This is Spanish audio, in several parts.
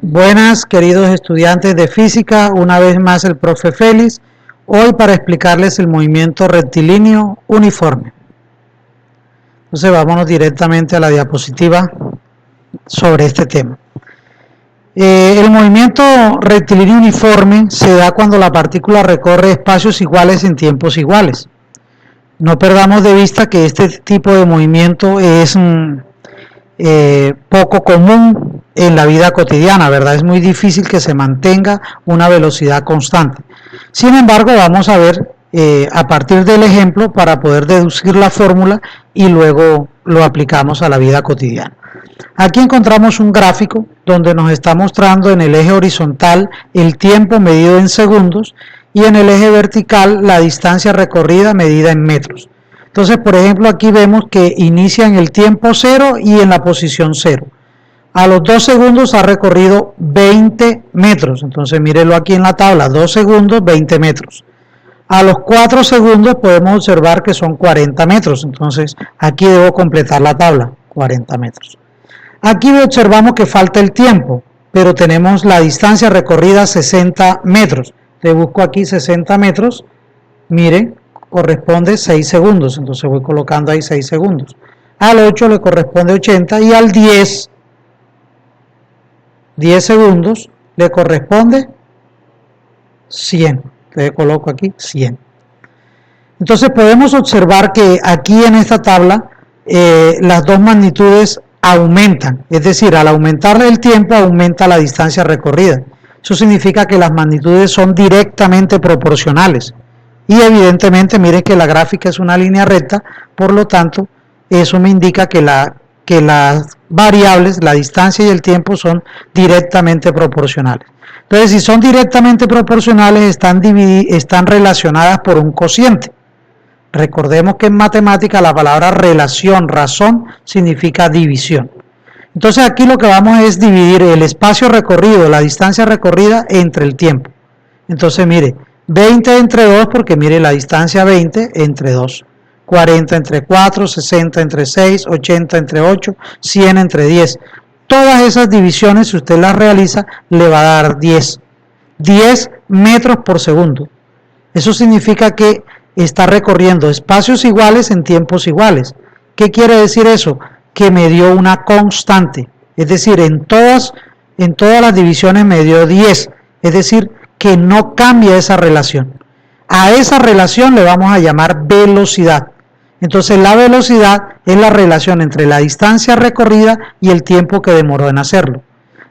Buenas, queridos estudiantes de física, una vez más el profe Félix, hoy para explicarles el movimiento rectilíneo uniforme. Entonces vámonos directamente a la diapositiva sobre este tema. El movimiento rectilíneo uniforme se da cuando la partícula recorre espacios iguales en tiempos iguales. No perdamos de vista que este tipo de movimiento es poco común en la vida cotidiana, ¿verdad? Es muy difícil que se mantenga una velocidad constante. Sin embargo, vamos a ver a partir del ejemplo para poder deducir la fórmula y luego lo aplicamos a la vida cotidiana. Aquí encontramos un gráfico donde nos está mostrando en el eje horizontal el tiempo medido en segundos y en el eje vertical la distancia recorrida medida en metros. Entonces, por ejemplo, aquí vemos que inicia en el tiempo 0 y en la posición 0. A los 2 segundos ha recorrido 20 metros. Entonces, mírenlo aquí en la tabla, 2 segundos, 20 metros. A los 4 segundos podemos observar que son 40 metros. Entonces, aquí debo completar la tabla, 40 metros. Aquí observamos que falta el tiempo, pero tenemos la distancia recorrida 60 metros. Te busco aquí 60 metros, miren, corresponde 6 segundos, entonces voy colocando ahí 6 segundos. Al 8 le corresponde 80 y al 10 segundos le corresponde 100. Le coloco aquí 100. Entonces podemos observar que aquí en esta tabla las dos magnitudes aumentan, es decir, al aumentar el tiempo aumenta la distancia recorrida. Eso significa que las magnitudes son directamente proporcionales. Y evidentemente, miren que la gráfica es una línea recta, por lo tanto, eso me indica que las variables, la distancia y el tiempo son directamente proporcionales. Entonces, si son directamente proporcionales, están relacionadas por un cociente. Recordemos que en matemática la palabra relación, razón, significa división. Entonces, aquí lo que vamos es dividir el espacio recorrido, la distancia recorrida, entre el tiempo. Entonces, mire, 20 entre 2, porque mire la distancia 20 entre 2, 40 entre 4, 60 entre 6, 80 entre 8, 100 entre 10. Todas esas divisiones, si usted las realiza, le va a dar 10 metros por segundo. Eso significa que está recorriendo espacios iguales en tiempos iguales. ¿Qué quiere decir eso? Que me dio una constante, es decir, en todas las divisiones me dio 10, es decir, que no cambia esa relación. A esa relación le vamos a llamar velocidad. Entonces la velocidad es la relación entre la distancia recorrida y el tiempo que demoró en hacerlo.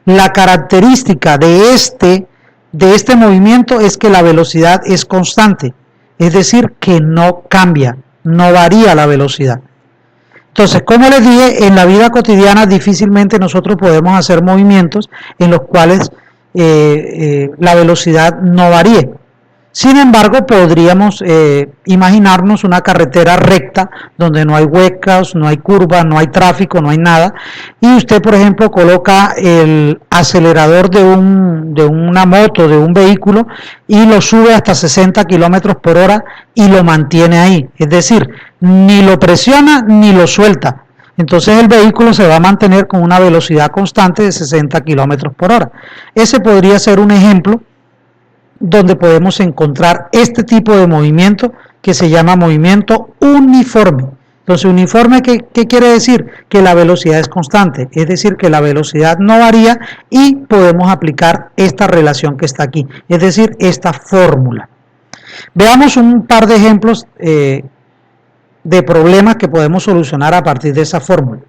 La característica de este movimiento es que la velocidad es constante, es decir, que no cambia, no varía la velocidad. Entonces, como les dije, en la vida cotidiana difícilmente nosotros podemos hacer movimientos en los cuales la velocidad no varíe. Sin embargo, podríamos imaginarnos una carretera recta donde no hay huecas, no hay curvas, no hay tráfico, no hay nada, y usted, por ejemplo, coloca el acelerador de una moto, de un vehículo, y lo sube hasta 60 kilómetros por hora y lo mantiene ahí, es decir, ni lo presiona ni lo suelta. Entonces el vehículo se va a mantener con una velocidad constante de 60 kilómetros por hora. Ese podría ser un ejemplo donde podemos encontrar este tipo de movimiento que se llama movimiento uniforme. Entonces, uniforme, ¿qué quiere decir? Que la velocidad es constante, es decir, que la velocidad no varía y podemos aplicar esta relación que está aquí, es decir, esta fórmula. Veamos un par de ejemplos de problemas que podemos solucionar a partir de esa fórmula.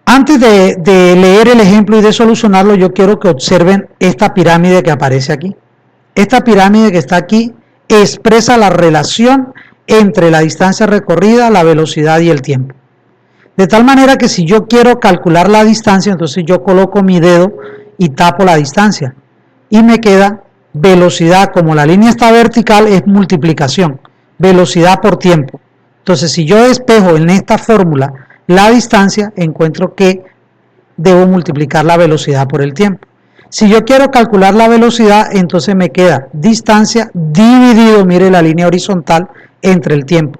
Antes de leer el ejemplo y de solucionarlo, yo quiero que observen esta pirámide que aparece aquí. Esta pirámide que está aquí expresa la relación entre la distancia recorrida, la velocidad y el tiempo. De tal manera que si yo quiero calcular la distancia, entonces yo coloco mi dedo y tapo la distancia. Y me queda velocidad, como la línea está vertical, es multiplicación. Velocidad por tiempo. Entonces, si yo despejo en esta fórmula la distancia, encuentro que debo multiplicar la velocidad por el tiempo. Si yo quiero calcular la velocidad, entonces me queda distancia dividido, mire la línea horizontal, entre el tiempo.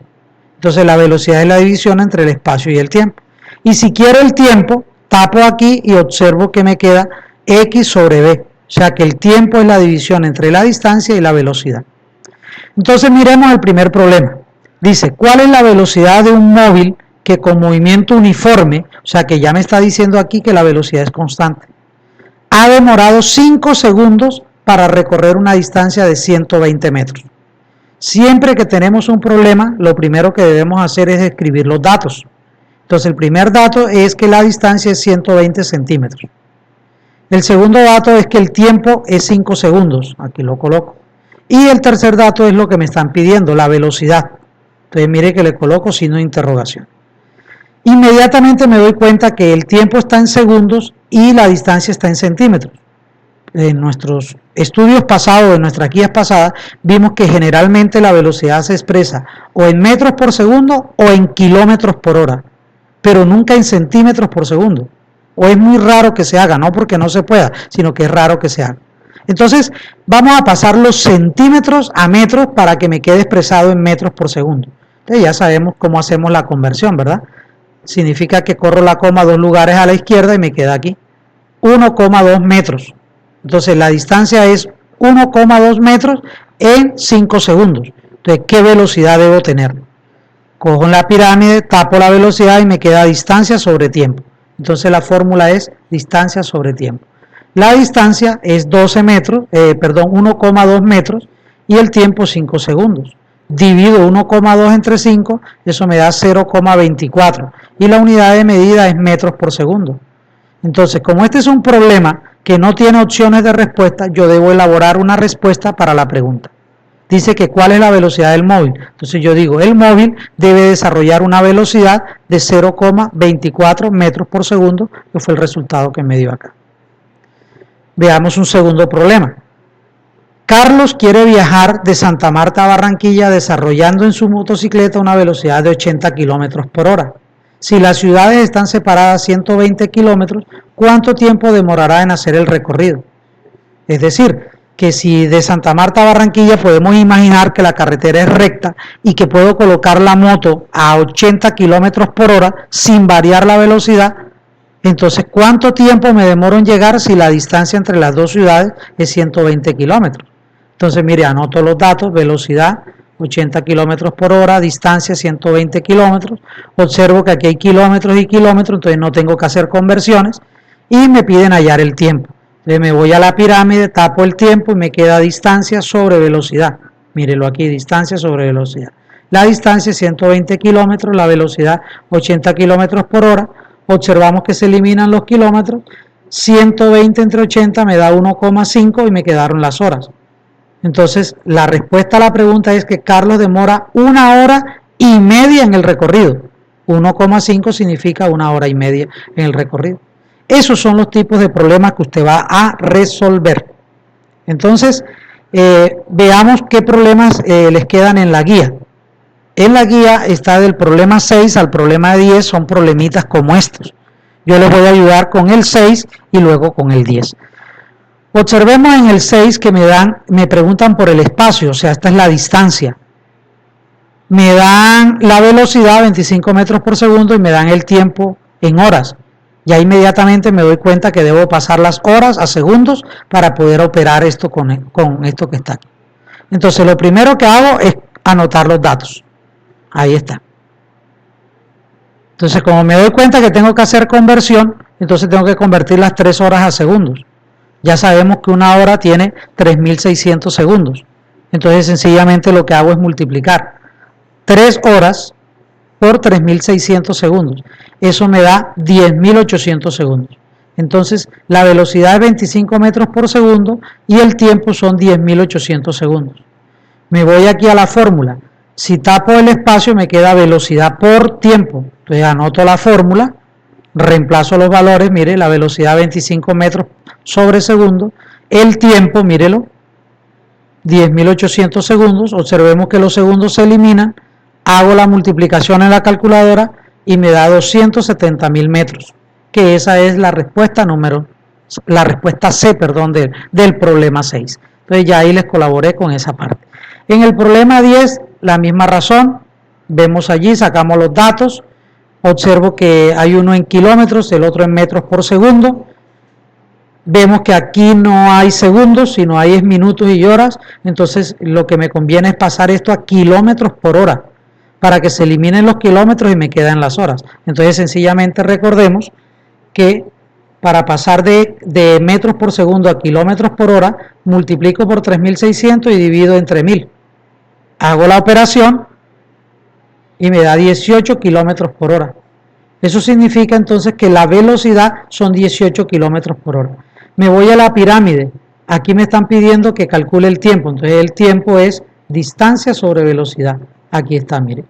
Entonces la velocidad es la división entre el espacio y el tiempo. Y si quiero el tiempo, tapo aquí y observo que me queda X sobre B. O sea que el tiempo es la división entre la distancia y la velocidad. Entonces miremos el primer problema. Dice, ¿cuál es la velocidad de un móvil que con movimiento uniforme, o sea que ya me está diciendo aquí que la velocidad es constante, ha demorado 5 segundos para recorrer una distancia de 120 metros? Siempre que tenemos un problema, lo primero que debemos hacer es escribir los datos. Entonces el primer dato es que la distancia es 120 centímetros. El segundo dato es que el tiempo es 5 segundos. Aquí lo coloco. Y el tercer dato es lo que me están pidiendo, la velocidad. Entonces mire que le coloco signo de interrogación. Inmediatamente me doy cuenta que el tiempo está en segundos y la distancia está en centímetros. En nuestros estudios pasados, en nuestras guías pasadas, vimos que generalmente la velocidad se expresa o en metros por segundo o en kilómetros por hora, pero nunca en centímetros por segundo. O es muy raro que se haga, no porque no se pueda, sino que es raro que se haga. Entonces, vamos a pasar los centímetros a metros para que me quede expresado en metros por segundo. Entonces ya sabemos cómo hacemos la conversión, ¿verdad? Significa que corro la coma 2 lugares a la izquierda y me queda aquí 1,2 metros. Entonces la distancia es 1,2 metros en 5 segundos. Entonces, ¿qué velocidad debo tener? Cojo la pirámide, tapo la velocidad y me queda distancia sobre tiempo. Entonces la fórmula es distancia sobre tiempo. La distancia es 1,2 metros y el tiempo 5 segundos. Divido 1,2 entre 5, eso me da 0,24 y la unidad de medida es metros por segundo. Entonces, como este es un problema que no tiene opciones de respuesta, yo debo elaborar una respuesta para la pregunta. Dice que cuál es la velocidad del móvil. Entonces yo digo, el móvil debe desarrollar una velocidad de 0,24 metros por segundo, que fue el resultado que me dio acá. Veamos un segundo problema. Carlos quiere viajar de Santa Marta a Barranquilla desarrollando en su motocicleta una velocidad de 80 kilómetros por hora. Si las ciudades están separadas 120 kilómetros, ¿cuánto tiempo demorará en hacer el recorrido? Es decir, que si de Santa Marta a Barranquilla podemos imaginar que la carretera es recta y que puedo colocar la moto a 80 kilómetros por hora sin variar la velocidad, entonces ¿cuánto tiempo me demoro en llegar si la distancia entre las dos ciudades es 120 kilómetros? Entonces mire, anoto los datos, velocidad 80 kilómetros por hora, distancia 120 kilómetros, observo que aquí hay kilómetros y kilómetros, entonces no tengo que hacer conversiones y me piden hallar el tiempo. Entonces me voy a la pirámide, tapo el tiempo y me queda distancia sobre velocidad. Mírelo aquí, distancia sobre velocidad. La distancia es 120 kilómetros, la velocidad 80 kilómetros por hora. Observamos que se eliminan los kilómetros. 120 entre 80 me da 1,5 y me quedaron las horas. Entonces la respuesta a la pregunta es que Carlos demora 1 hora y media en el recorrido. 1,5 significa 1 hora y media en el recorrido. Esos son los tipos de problemas que usted va a resolver. Entonces, veamos qué problemas les quedan en la guía. En la guía está del problema 6 al problema 10, son problemitas como estos. Yo les voy a ayudar con el 6 y luego con el 10. Observemos en el 6 que me preguntan por el espacio, o sea, esta es la distancia. Me dan la velocidad 25 metros por segundo y me dan el tiempo en horas. Ya inmediatamente me doy cuenta que debo pasar las horas a segundos para poder operar esto con esto que está aquí. Entonces lo primero que hago es anotar los datos. Ahí está. Entonces como me doy cuenta que tengo que hacer conversión, entonces tengo que convertir las 3 horas a segundos. Ya sabemos que 1 hora tiene 3.600 segundos. Entonces sencillamente lo que hago es multiplicar 3 horas por 3.600 segundos. Eso me da 10.800 segundos. Entonces, la velocidad es 25 metros por segundo y el tiempo son 10.800 segundos. Me voy aquí a la fórmula. Si tapo el espacio me queda velocidad por tiempo. Entonces anoto la fórmula, reemplazo los valores, mire, la velocidad 25 metros sobre segundo, el tiempo, mírelo, 10.800 segundos, observemos que los segundos se eliminan, hago la multiplicación en la calculadora y me da 270.000 metros, que esa es la respuesta C, del problema 6. Entonces ya ahí les colaboré con esa parte. En el problema 10, la misma razón, vemos allí, sacamos los datos, observo que hay uno en kilómetros, el otro en metros por segundo, Vemos que aquí no hay segundos, sino hay es minutos y horas, entonces lo que me conviene es pasar esto a kilómetros por hora, para que se eliminen los kilómetros y me quedan las horas. Entonces sencillamente recordemos que para pasar de metros por segundo a kilómetros por hora, multiplico por 3600 y divido entre 1000. Hago la operación y me da 18 kilómetros por hora. Eso significa entonces que la velocidad son 18 kilómetros por hora. Me voy a la pirámide. Aquí me están pidiendo que calcule el tiempo. Entonces el tiempo es distancia sobre velocidad. Aquí está, mire.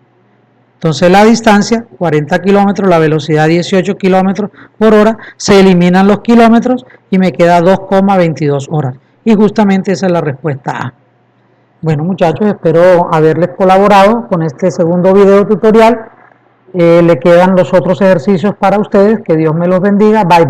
Entonces la distancia, 40 kilómetros, la velocidad 18 kilómetros por hora, se eliminan los kilómetros y me queda 2,22 horas. Y justamente esa es la respuesta A. Bueno muchachos, espero haberles colaborado con este segundo video tutorial. Le quedan los otros ejercicios para ustedes. Que Dios me los bendiga. Bye bye.